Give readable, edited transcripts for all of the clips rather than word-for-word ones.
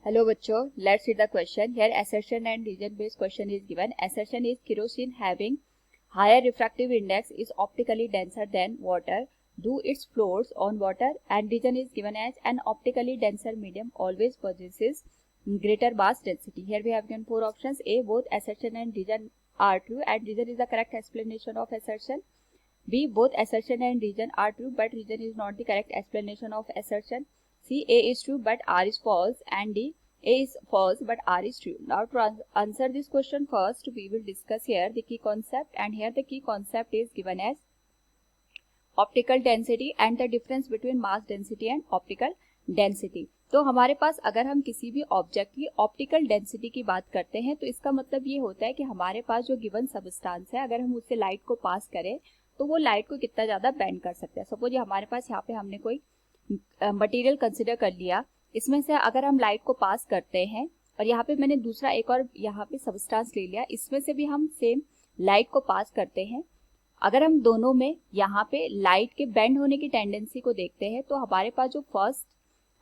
Hello बच्चों, let's read the question. Here assertion and region based question is given. Assertion is kerosene having higher refractive index is optically denser than water. Do its floats on water, and region is given as an optically denser medium always possesses greater mass density. Here we have given four options. A, both assertion and region are true, and region is the correct explanation of assertion. B, both assertion and region are true, but region is not the correct explanation of assertion. C, A is true but R is false, and D, A is false but R is true. Now to answer this question first, we will discuss here the key concept, and here the key concept is given as optical density and the difference between mass density and optical density. तो हमारे पास अगर हम किसी भी object की optical density की बात करते हैं तो इसका मतलब ये होता है कि हमारे पास जो गिवन सबस्टेंस है, अगर हम उससे लाइट को पास करें तो वो लाइट को कितना ज़्यादा बेंड कर सकता है. सपोज ये हमारे पास यहाँ पे हमने कोई मटेरियल कंसिडर कर लिया, इसमें से अगर हम लाइट को पास करते हैं और यहाँ पे मैंने दूसरा एक और यहाँ पे सबस्टेंस ले लिया, इसमें से भी हम सेम लाइट को पास करते हैं. अगर हम दोनों में यहाँ पे लाइट के बेंड होने की टेंडेंसी को देखते हैं तो हमारे पास जो फर्स्ट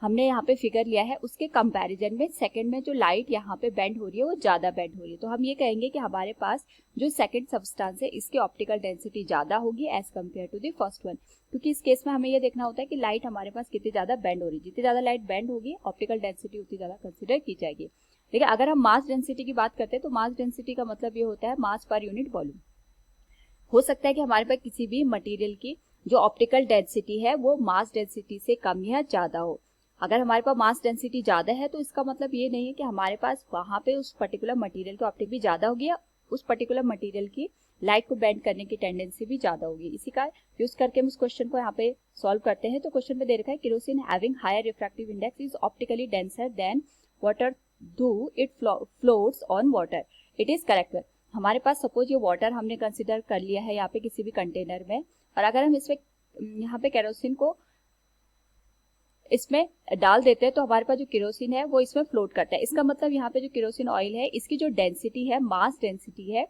हमने यहाँ पे फिगर लिया है उसके कंपैरिजन में सेकंड में जो लाइट यहाँ पे बेंड हो रही है वो ज़्यादा बेंड हो रही है. तो हम ये कहेंगे कि हमारे पास जो सेकंड सब्सटेंस है इसकी ऑप्टिकल डेंसिटी ज़्यादा होगी as compare to the first one, क्योंकि इस केस में हमें ये देखना होता है कि लाइट हमारे पास कितनी ज़्यादा बेंड हो रही है. जितनी ज़्यादा लाइट बेंड होगी ऑप्टिकल डेंसिटी उतनी ज़्यादा कंसिडर की जाएगी. लेकिन अगर हम मास डेंसिटी की बात करते हैं तो मास डेंसिटी का मतलब ये होता है मास पर यूनिट वॉल्यूम. हो सकता है कि हमारे पास किसी भी मटेरियल की जो ऑप्टिकल डेंसिटी है वो मास डेंसिटी से कम या ज़्यादा हो. अगर हमारे पास मास डेंसिटी ज़्यादा है तो इसका मतलब ये नहीं है कि हमारे पास वहाँ पे उस पर्टिकुलर मटेरियल की ऑप्टिक भी ज़्यादा होगी या उस पर्टिकुलर मटेरियल की लाइट को बेंड करने की टेंडेंसी भी ज़्यादा होगी. इसी का यूज करके हम इस क्वेश्चन को यहाँ पे सॉल्व करते हैं. तो क्वेश्चन में दे रखा है kerosene having higher refractive index is optically denser than water though it floats on water. It is correct. हमारे पास सपोज ये वाटर हमने कंसिडर कर लिया है यहाँ पे किसी भी कंटेनर में, और अगर हम इसमें यहाँ पे केरोसिन को इसमें डाल देते हैं तो हमारे पास जो केरोसिन है वो इसमें फ्लोट करता है. इसका मतलब यहाँ पे जो केरोसिन ऑयल है इसकी जो डेंसिटी है, मास डेंसिटी है,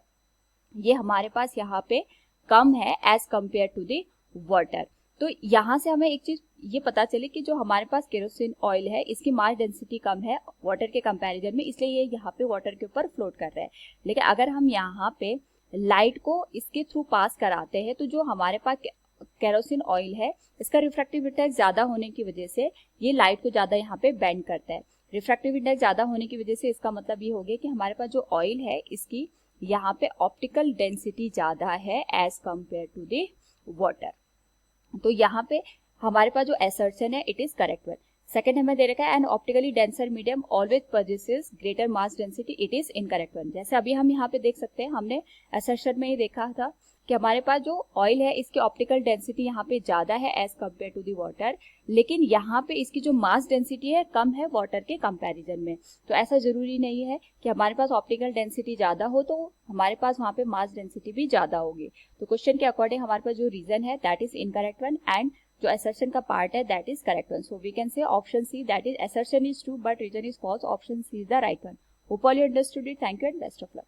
ये हमारे पास यहाँ पे कम है as compare to the water. तो यहाँ से हमें एक चीज ये पता चली कि जो हमारे पास केरोसिन ऑयल है इसकी मास डेंसिटी कम है वाटर के कंपैरिजन में, इसलिए ये यहाँ पे वाटर के ऊपर फ्लोट कर रहा है. लेकिन अगर हम यहाँ पे लाइट को इसके थ्रू पास कराते हैं तो जो हमारे पास केरोसिन ऑयल है इसका रिफ्रैक्टिव इंडेक्स ज़्यादा होने की वजह से ये लाइट को ज़्यादा यहाँ पे बेंड करता है. रिफ्रैक्टिव इंडेक्स ज़्यादा होने की वजह से इसका मतलब ये हो गया कि हमारे पास जो ऑयल है इसकी यहाँ पे ऑप्टिकल डेंसिटी ज़्यादा है as compare to the water. तो यहाँ पे हमारे पास जो असर्शन है it is correct one. Second हमें दे रखा है an optically denser medium always possesses greater mass density. It is incorrect one. जैसे अभी हम यहाँ पे देख सकते हैं, हमने असर्शन में ही देखा था कि हमारे पास जो ऑयल है इसकी ऑप्टिकल डेंसिटी यहाँ पे ज़्यादा है as compare to the water, लेकिन यहाँ पे इसकी जो मास डेंसिटी है कम है वाटर के कंपैरिजन में. तो ऐसा ज़रूरी नहीं है कि हमारे पास ऑप्टिकल डेंसिटी ज़्यादा हो तो हमारे पास वहाँ पे मास डेंसिटी भी ज़्यादा होगी. तो क्वेश्चन के अकॉर्डिंग हमारे पास जो रीजन है that is incorrect one, and जो assertion का पार्ट है that is correct one. So we can say option C that is assertion is true but reason is false. Option C is the right one. Hope all you understood it. Thank you and best of luck.